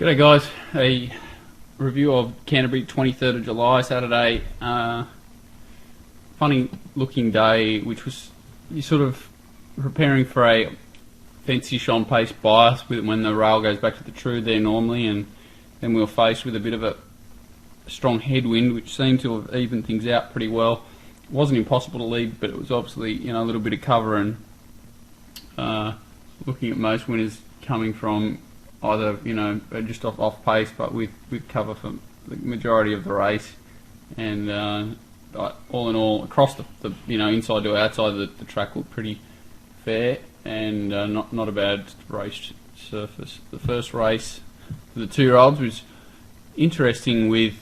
G'day guys, a review of Canterbury, 23rd of July, Saturday. Funny looking day, which was you sort of preparing for a fence-ish on pace bias with when the rail goes back to the true there normally, and then we were faced with a bit of a strong headwind which seemed to have evened things out pretty well. It wasn't impossible to lead, but it was obviously a little bit of cover, and looking at most winners coming from either just off pace, but with cover for the majority of the race, and all in all across the inside to outside the track looked pretty fair, and not a bad race surface. The first race for the 2-year-olds was interesting, with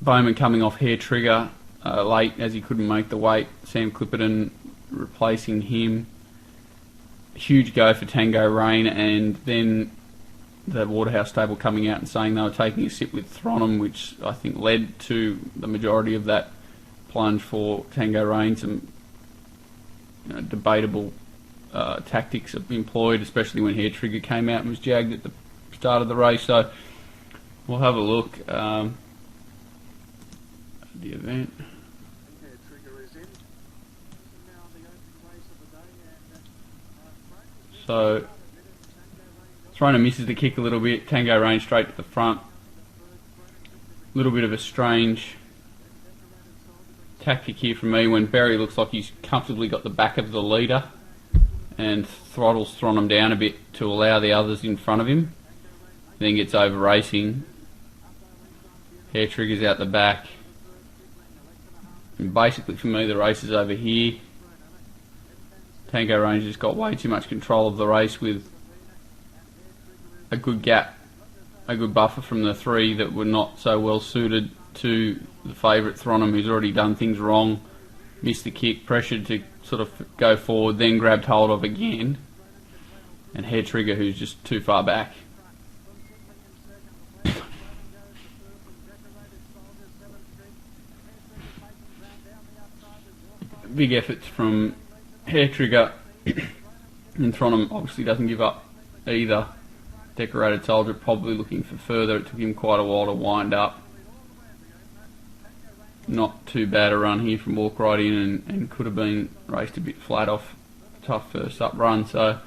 Bowman coming off Hair Trigger late as he couldn't make the weight. Sam Clipperton replacing him. Huge go for Tango Rain, and then the Waterhouse stable coming out and saying they were taking a sip with Thronham, which I think led to the majority of that plunge for Tango Rain. Some debatable tactics employed, especially when Hair Trigger came out and was jagged at the start of the race. So we'll have a look at the event. So Thronham misses the kick a little bit. Tango Rain straight to the front. A little bit of a strange tactic here from me when Berry looks like he's comfortably got the back of the leader and throttles Thronham down a bit to allow the others in front of him. Then gets over racing. Hair Trigger's out the back. And basically for me the race is over here. Tango Rain just got way too much control of the race with a good gap, a good buffer from the three that were not so well suited to the favourite Thronham, who's already done things wrong, missed the kick, pressured to sort of go forward, then grabbed hold of again, and Hair Trigger, who's just too far back. Big efforts from Hair Trigger, and Thronham obviously doesn't give up either. Decorated Soldier probably looking for further. It took him quite a while to wind up. Not too bad a run here from Walk Right In, and could have been raced a bit flat off. Tough first up run, so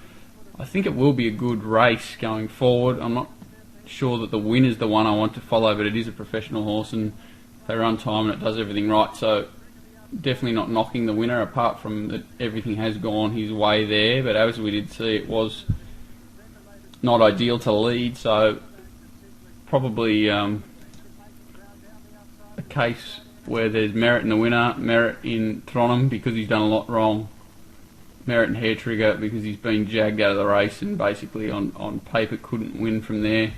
I think it will be a good race going forward. I'm not sure that the win is the one I want to follow, but it is a professional horse and they run time and it does everything right, so definitely not knocking the winner, apart from that everything has gone his way there. But as we did see, it was not ideal to lead, so probably a case where there's merit in the winner, merit in Thronham because he's done a lot wrong, merit in Hair Trigger because he's been jagged out of the race and basically on paper couldn't win from there,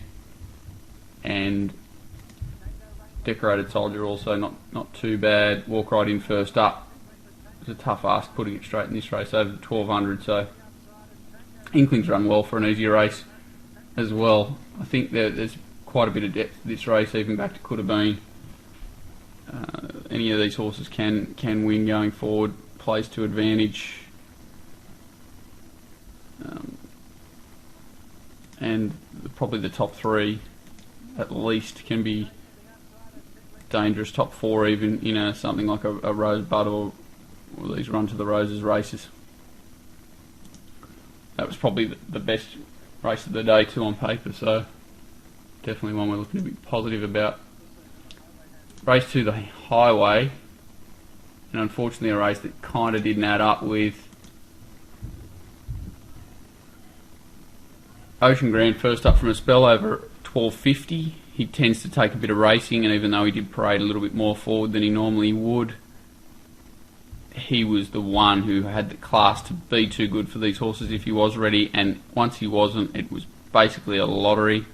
and Decorated Soldier also not too bad. Walk Right In first up. It was a tough ask putting it straight in this race over the 1200, so Inklings run well for an easier race as well. I think there's quite a bit of depth to this race, even back to could have been. Any of these horses can win going forward, plays to advantage, and probably the top three at least can be dangerous, top four even, something like a Rosebud or these Run to the Roses races. That was probably the best race of the day too on paper, so definitely one we're looking to be positive about. Race 2, the Highway, and unfortunately a race that kind of didn't add up with Ocean Grand first up from a spell over 1250. He tends to take a bit of racing, and even though he did parade a little bit more forward than he normally would, he was the one who had the class to be too good for these horses if he was ready, and once he wasn't, it was basically a lottery.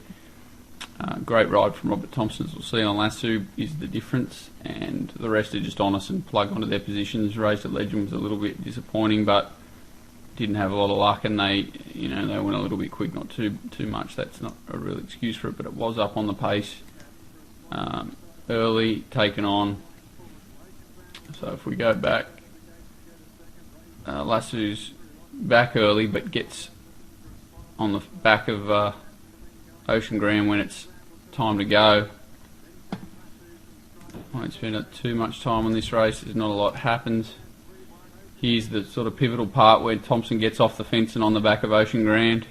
Great ride from Robert Thompson, as we'll see on Lasso, is the difference, and the rest are just honest and plug onto their positions. Race at Legend was a little bit disappointing, but didn't have a lot of luck, and they went a little bit quick, not too much. That's not a real excuse for it, but it was up on the pace early, taken on. So if we go back, Lasso's back early, but gets on the back of Ocean Grand when it's time to go. I won't spend too much time on this race, there's not a lot happens. Here's the sort of pivotal part where Thompson gets off the fence and on the back of Ocean Grand.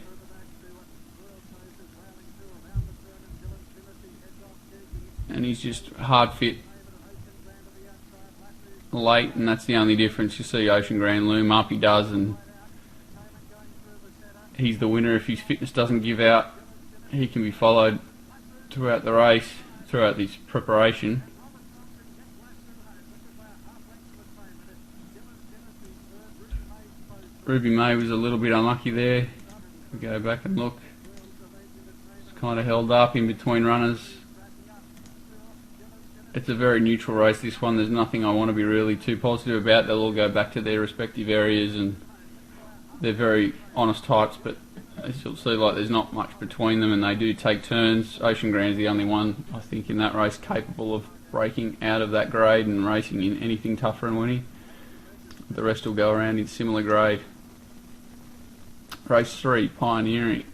And he's just hard fit late, and that's the only difference. You see Ocean Grand loom up, he does, and he's the winner. If his fitness doesn't give out, he can be followed throughout the race, throughout this preparation. Ruby May was a little bit unlucky there. If we go back and look, it's kind of held up in between runners. It's a very neutral race, this one. There's nothing I want to be really too positive about. They'll all go back to their respective areas, and they're very honest types, but as you'll see, like, there's not much between them, and they do take turns. Ocean Grand is the only one, I think, in that race capable of breaking out of that grade and racing in anything tougher and winning. The rest will go around in similar grade. Race 3, Pioneering.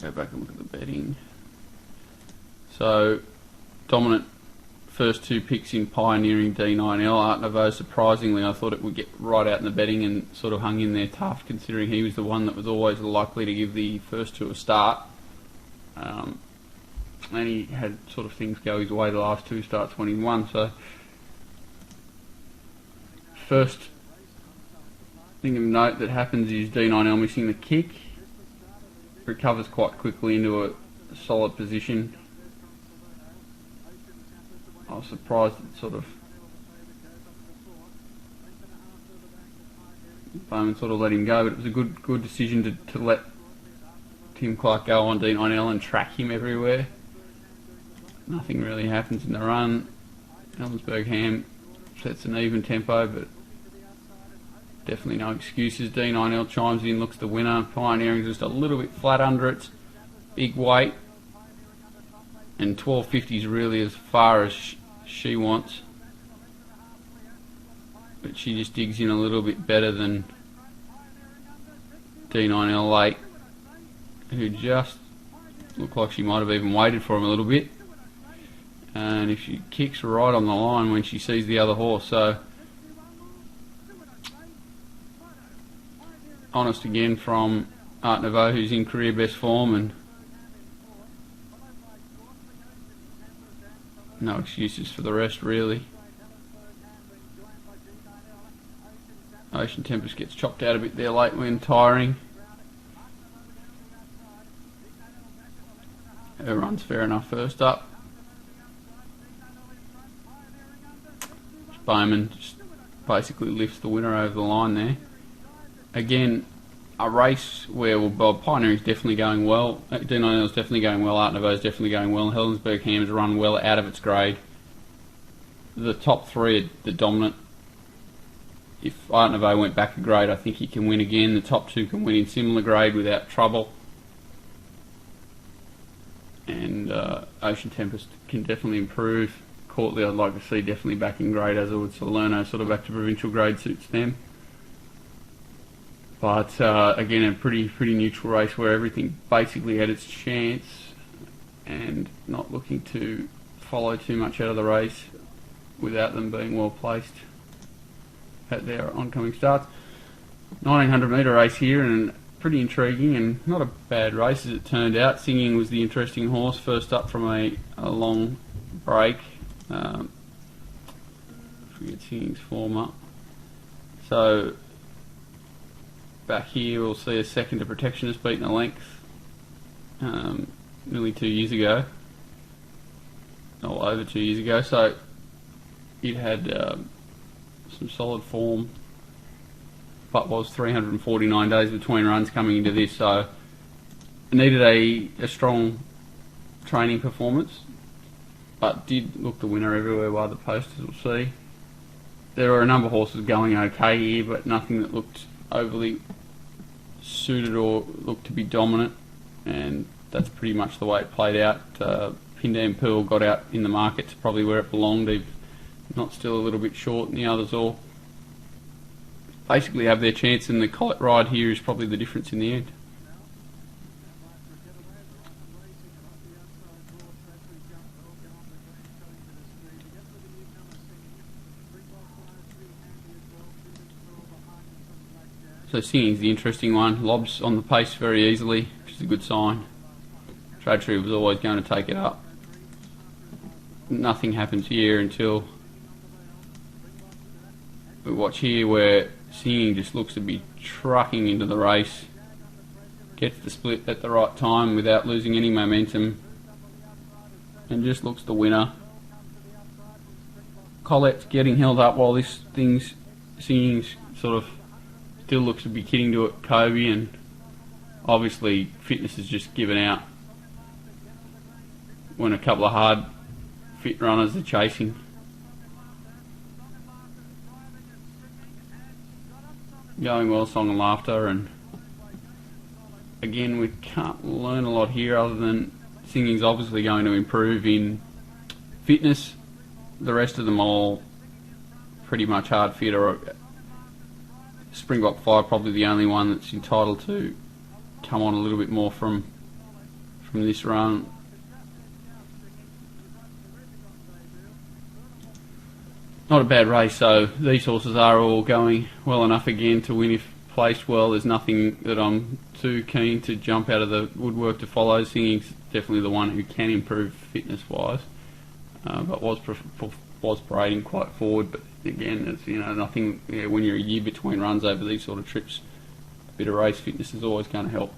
Go back and look at the betting. So, dominant first two picks in Pioneering D9L. Art Nouveau, surprisingly, I thought it would get right out in the betting and sort of hung in there tough, considering he was the one that was always likely to give the first two a start. And he had sort of things go his way the last two starts when he won. So, first thing of note that happens is D9L missing the kick. Recovers quite quickly into a solid position. I was surprised at sort of Bowman sort of let him go, but it was a good decision to let Tim Clark go on D9L and track him everywhere. Nothing really happens in the run. Ellensburg Ham sets an even tempo, but definitely no excuses. D9L chimes in, looks the winner. Pioneering just a little bit flat under its big weight, and 12.50 is really as far as she wants, but she just digs in a little bit better than D9L late, who just looked like she might have even waited for him a little bit, and if she kicks right on the line when she sees the other horse. So honest again from Art Nouveau, who's in career best form, and no excuses for the rest, really. Ocean Tempest gets chopped out a bit there late when tiring. Her run's fair enough first up. Bowman just basically lifts the winner over the line there. Again, a race where Pioneering's definitely going well, D9L's definitely going well, Art Nouveau's definitely going well, and Helensburg Ham's run well out of its grade. The top three are the dominant. If Art Nouveau went back a grade, I think he can win again. The top two can win in similar grade without trouble. And Ocean Tempest can definitely improve. Courtly I'd like to see definitely back in grade, as I would Salerno sort of back to provincial grade suits them. But again, a pretty neutral race where everything basically had its chance, and not looking to follow too much out of the race without them being well placed at their oncoming starts. 1900 metre race here, and pretty intriguing and not a bad race as it turned out. Singing was the interesting horse, first up from a long break. Forget Singing's form up. So back here we'll see a second to Protectionist beating a length nearly 2 years ago, or over 2 years ago, so it had some solid form, but was 349 days between runs coming into this, so it needed a strong training performance, but did look the winner everywhere by the posters. We'll see. There were a number of horses going okay here, but nothing that looked overly suited or looked to be dominant, and that's pretty much the way it played out. Pindam Pearl got out in the market to probably where it belonged, if not still a little bit short, and the others all basically have their chance, and the Collet ride here is probably the difference in the end. So Singing's the interesting one. Lobs on the pace very easily, which is a good sign. Trajectory was always going to take it up. Nothing happens here until we watch here where Singing just looks to be trucking into the race. Gets the split at the right time without losing any momentum. And just looks the winner. Collette's getting held up while this Singing's sort of still looks to be kidding to it, Kobe, and obviously fitness is just given out when a couple of hard fit runners are chasing. Going well, Song and Laughter, and again we can't learn a lot here other than Singing's obviously going to improve in fitness. The rest of them all pretty much hard fit, or Springbok 5 probably the only one that's entitled to come on a little bit more from this run. Not a bad race, so these horses are all going well enough again to win if placed well. There's nothing that I'm too keen to jump out of the woodwork to follow. Singing's definitely the one who can improve fitness wise, but was parading quite forward. But again, it's nothing. When you're a year between runs over these sort of trips, a bit of race fitness is always going to help.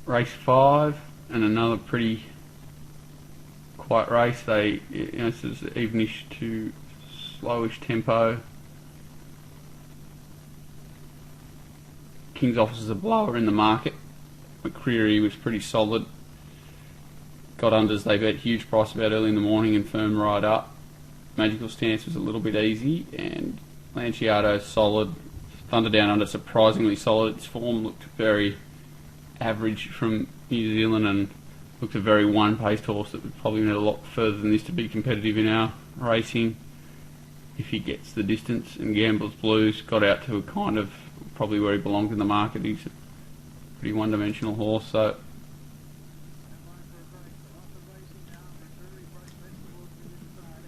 Race 5 and another pretty quiet race. This is evenish to slowish tempo. King's Office is a blower in the market. McCreary was pretty solid. Got unders, they bet huge price about early in the morning and firm right up. Magical Stance was a little bit easy, and Lanciato solid. Thunderdown Under surprisingly solid. Its form looked very average from New Zealand and looked a very one-paced horse that would probably need a lot further than this to be competitive in our racing if he gets the distance. And Gambler's Blues got out to a kind of probably where he belonged in the market. He's a pretty one-dimensional horse, so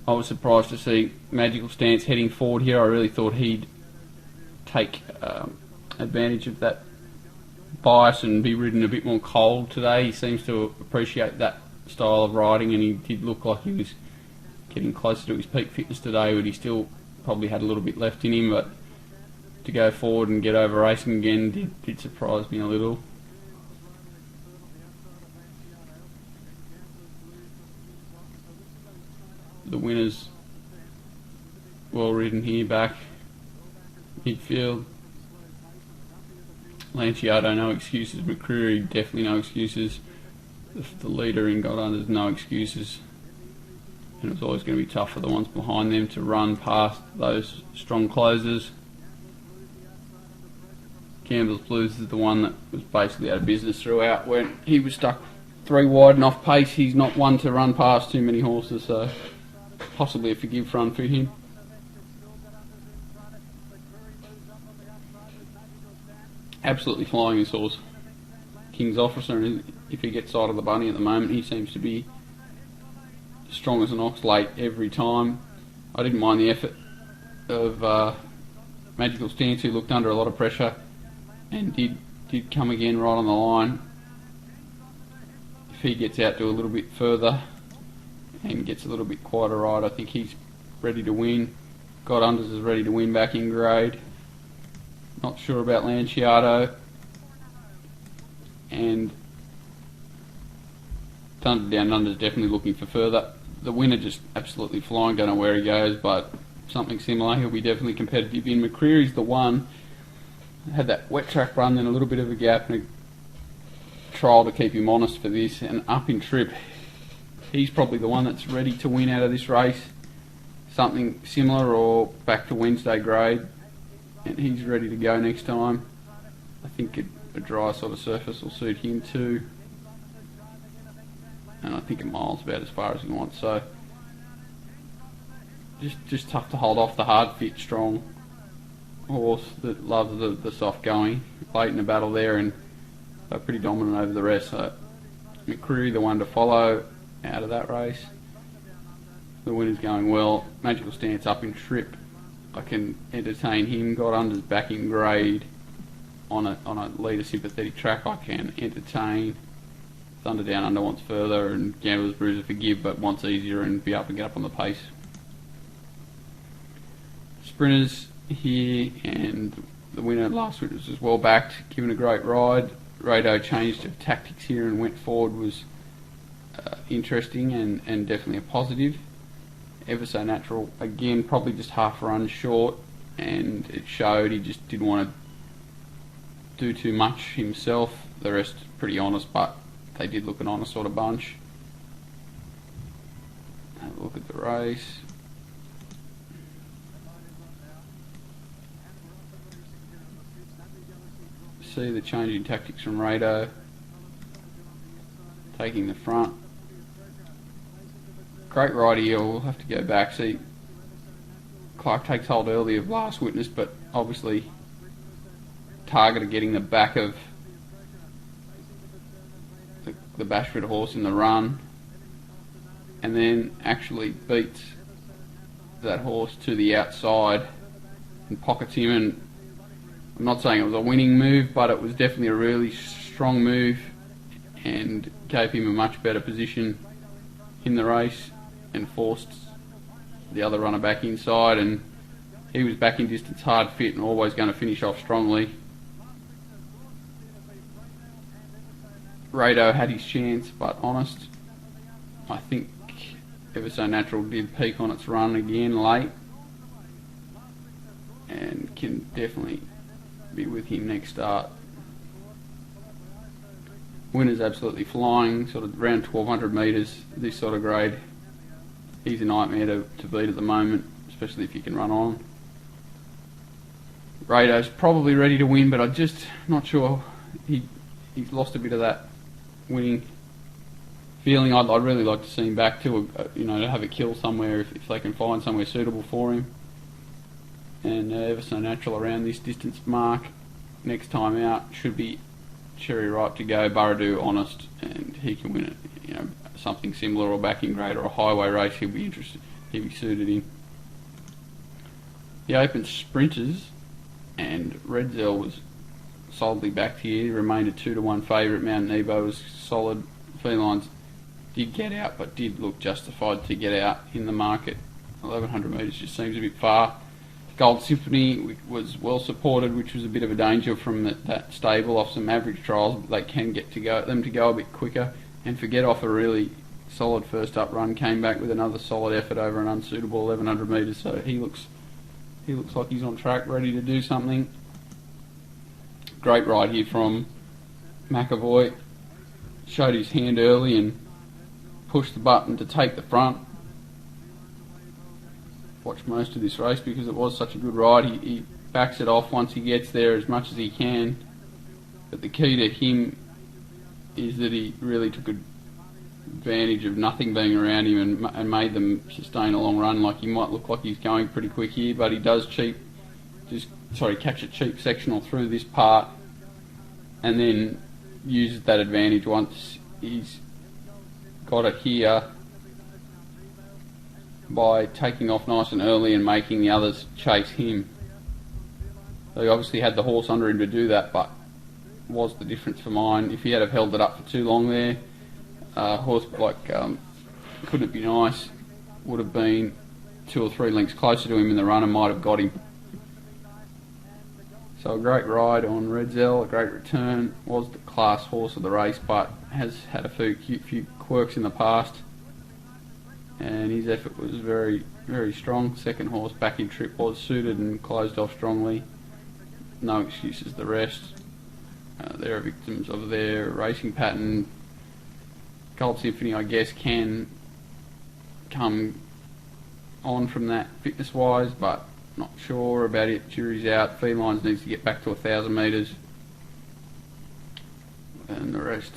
I was surprised to see Magical Stance heading forward here. I really thought he'd take advantage of that bias and be ridden a bit more cold today. He seems to appreciate that style of riding, and he did look like he was getting closer to his peak fitness today, but he still probably had a little bit left in him. But to go forward and get over racing again did surprise me a little. The winner's well ridden here back midfield. Lanciato, no excuses. McCreary, definitely no excuses. The leader in Got Under's no excuses. And it was always going to be tough for the ones behind them to run past those strong closers. Gambler's Blues is the one that was basically out of business throughout. When he was stuck 3 wide and off pace, he's not one to run past too many horses, so possibly a forgive run for him. Absolutely flying his horse, King's Officer, and if he gets sight of the bunny at the moment, he seems to be strong as an ox late every time. I didn't mind the effort of Magical Stance, who looked under a lot of pressure and did come again right on the line. If he gets out to a little bit further and gets a little bit quieter ride, I think he's ready to win. Got Unders is ready to win back in grade. Not sure about Lanciato, and Thunderdown Under is definitely looking for further. The winner just absolutely flying, don't know where he goes, but something similar. He'll be definitely competitive in. McCreary's the one. Had that wet track run, then a little bit of a gap and a trial to keep him honest for this, and up in trip. He's probably the one that's ready to win out of this race. Something similar or back to Wednesday grade, and he's ready to go next time. I think a dry sort of surface will suit him too, and I think a mile's about as far as he wants, so just tough to hold off the hard fit strong horse that loves the soft going. Late in the battle there, and they're pretty dominant over the rest, so McCreary the one to follow out of that race. The winner's going well. Magical Stance up in trip. I can entertain him. God Under's backing grade on a leader sympathetic track. I can entertain. Thunder Down Under wants further, and Gambler's Bruiser forgive, but wants easier and be able to get up on the pace. Sprinters here, and the winner last week was well backed, given a great ride. Rado changed of tactics here and went forward, was interesting and definitely a positive. Ever So Natural, again, probably just half a run short, and it showed. He just didn't want to do too much himself. The rest pretty honest, but they did look an honest sort of bunch. Have a look at the race. See the change in tactics from Rado, taking the front. Great ride here. We'll have to go back. See, Clark takes hold early of Last Witness, but obviously targeted getting the back of the Bashford horse in the run, and then actually beats that horse to the outside and pockets him. And I'm not saying it was a winning move, but it was definitely a really strong move and gave him a much better position in the race and forced the other runner back inside, and he was back in distance, hard fit, and always going to finish off strongly. Rado had his chance, but honest. I think Ever So Natural did peak on its run again late, and can definitely be with him next start. Winner's absolutely flying, sort of around 1200 metres, this sort of grade. He's a nightmare to beat at the moment, especially if you can run on. Rado's probably ready to win, but I'm just not sure. He's lost a bit of that winning feeling. I'd really like to see him back to to have a kill somewhere if they can find somewhere suitable for him. And Ever So Natural around this distance mark next time out should be cherry ripe to go. Burradoo honest, and he can win it. Something similar or backing grade or a highway race. He'll be interested. He'll be suited in. The Open Sprinters, and Redzell was solidly backed here. Remained a 2-1 favourite. Mount Nebo was solid. Felines did get out, but did look justified to get out in the market. 1100 metres just seems a bit far. Gold Symphony was well supported, which was a bit of a danger from that stable off some average trials. They can get them to go a bit quicker, and Forget off a really solid first up run, came back with another solid effort over an unsuitable 1100 metres. So he looks like he's on track, ready to do something. Great ride here from McAvoy. Showed his hand early and pushed the button to take the front. Watched most of this race because it was such a good ride. He backs it off once he gets there as much as he can. But the key to him is that he really took advantage of nothing being around him and made them sustain a long run. Like, he might look like he's going pretty quick here, but he does catch a cheap sectional through this part and then uses that advantage once he's got it here by taking off nice and early and making the others chase him. So he obviously had the horse under him to do that, but was the difference for mine. If he had have held it up for too long there, horse like Couldn't It Be Nice would have been 2 or 3 lengths closer to him in the run and might have got him. So a great ride on Redzell, a great return. Was the class horse of the race, but has had a few quirks in the past, and his effort was very, very strong. Second horse back in trip was suited and closed off strongly. No excuses the rest. They're victims of their racing pattern. Gold Symphony, I guess, can come on from that fitness wise, but not sure about it. Jury's out. Felines needs to get back to 1,000 metres, and the rest,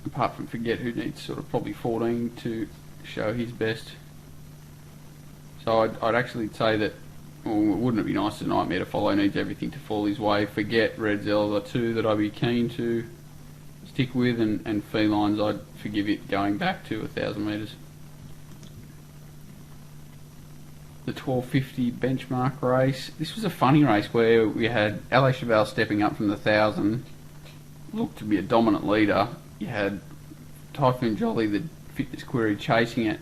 apart from Forget, who needs sort of probably 14 to show his best. So I'd actually say that, wouldn't it be nice as a nightmare to follow, needs everything to fall his way. Forget, Redzell are 2 that I'd be keen to stick with, and Felines I'd forgive it going back to 1,000 metres. the 1250 benchmark race. This was a funny race where we had LA Cheval stepping up from the 1000, looked to be a dominant leader. You had Typhoon Jolly, the fitness query, chasing it,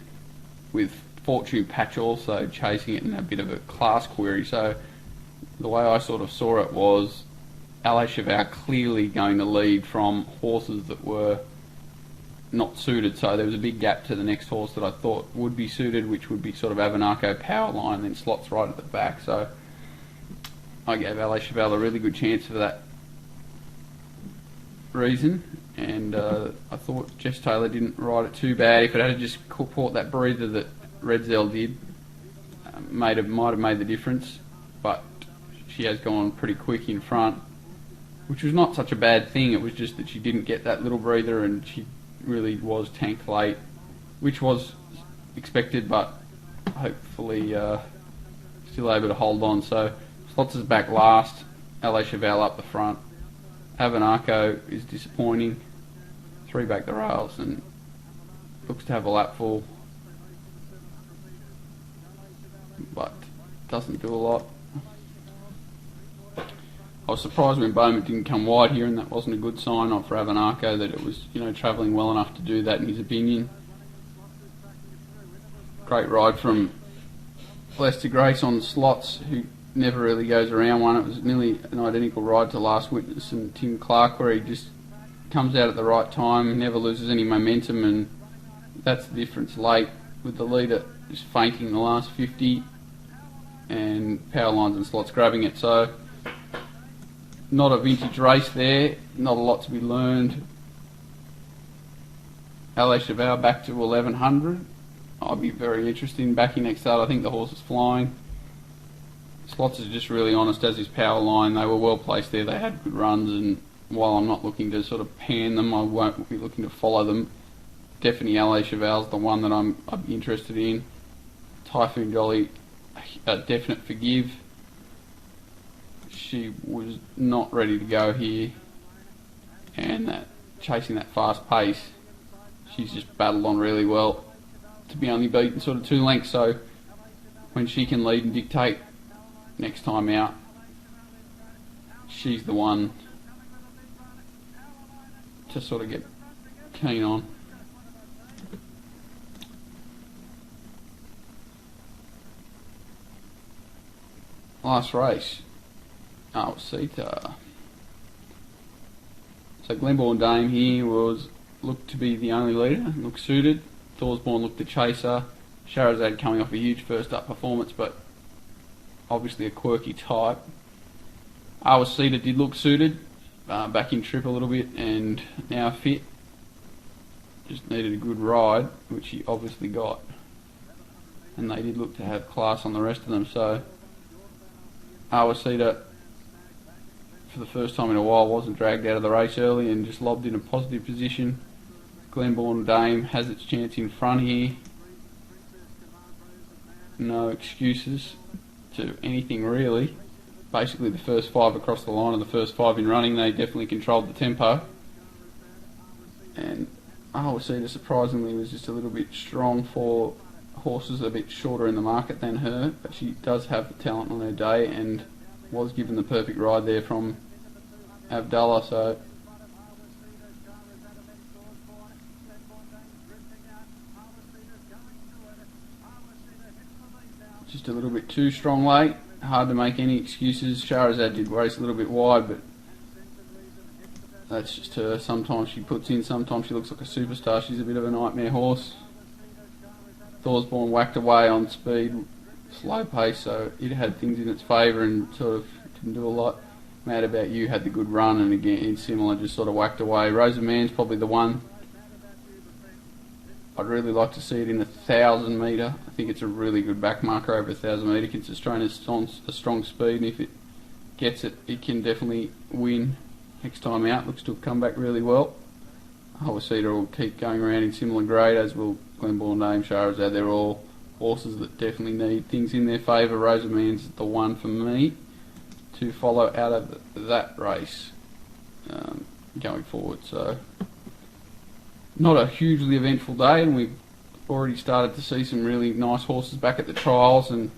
with Fortune Patch also chasing it in a bit of a class query. So the way I sort of saw it was LA Cheval clearly going to lead from horses that were not suited, so there was a big gap to the next horse that I thought would be suited, which would be sort of Avanaco Powerline, then slots right at the back. So I gave LA Cheval a really good chance for that reason, and I thought Jess Taylor didn't ride it too bad. If it had just caught that breather that Red Zell did, might have made the difference, but she has gone pretty quick in front, which was not such a bad thing. It was just that she didn't get that little breather, and she really was tanked late, which was expected, but hopefully still able to hold on. So Slots is back last, LA Cheval up the front. Avanaco is disappointing, 3 back the rails, and looks to have a lap full, but doesn't do a lot. I was surprised when Bowman didn't come wide here, and that wasn't a good sign for Avanaco that it was, travelling well enough to do that in his opinion. Great ride from Lester Grace on Slots, who never really goes around one. It was nearly an identical ride to Last Witness and Tim Clark, where he just comes out at the right time, never loses any momentum, and that's the difference late, with the leader just fainting the last 50 and Powerlines and Slots grabbing it. So not a vintage race there, not a lot to be learned. LA Cheval back to 1100. I'll be very interested in backing next start. I think the horse is flying. Slots is just really honest, as his Powerline. They were well placed there, they had good runs, and while I'm not looking to sort of pan them, I won't be looking to follow them. Definitely LA Cheval's the one that I'd be interested in. Typhoon Jolly, a definite forgive. She was not ready to go here, and chasing that fast pace, she's just battled on really well to be only beaten sort of 2 lengths. So when she can lead and dictate next time out, she's the one to sort of get keen on. Last race. Sita. So Glenborn Dame here looked to be the only leader, looked suited. Thorsborn looked the chaser. Shahrazad coming off a huge first up performance, but obviously a quirky type. Sita did look suited, back in trip a little bit, and now fit. Just needed a good ride, which he obviously got. And they did look to have class on the rest of them, so Sita, for the first time in a while, wasn't dragged out of the race early and just lobbed in a positive position. Glenborn Dame has its chance in front here. No excuses to anything really. Basically the first 5 across the line are the first 5 in running. They definitely controlled the tempo. And Sita surprisingly was just a little bit strong for horses a bit shorter in the market than her, but she does have the talent on her day and was given the perfect ride there from Abdallah. So just a little bit too strong late, hard to make any excuses. Shahrazad did race a little bit wide, but that's just her. Sometimes she puts in, sometimes she looks like a superstar. She's a bit of a nightmare horse. Thorsborn whacked away on speed, slow pace, so it had things in its favour and sort of didn't do a lot. Mad About You had the good run, and again similar, just sort of whacked away. Rosamand's probably the one. I'd really like to see it in the 1,000 metre. I think it's a really good back marker over 1,000 metre. It's a strong speed, and if it gets it, it can definitely win next time out. Looks to have come back really well. Cedar will keep going around in similar grade, as will Glenborn Dame, Shahrazad. They're all horses that definitely need things in their favour. Rosamand's the one for me to follow out of that race going forward. So not a hugely eventful day, and we've already started to see some really nice horses back at the trials, and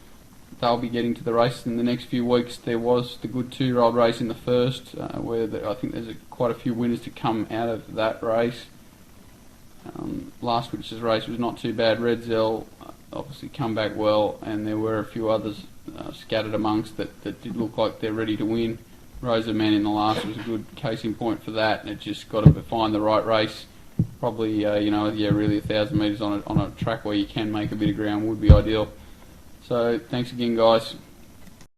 they'll be getting to the race in the next few weeks. There was the good 2-year-old race in the first, where I think there's quite a few winners to come out of that race. Last week's race was not too bad. Red Zell obviously come back well, and there were a few others scattered amongst that did look like they're ready to win. Rosa Man in the last was a good case in point for that, and it just got to find the right race. Probably, really 1,000 metres on a track where you can make a bit of ground would be ideal. So thanks again, guys.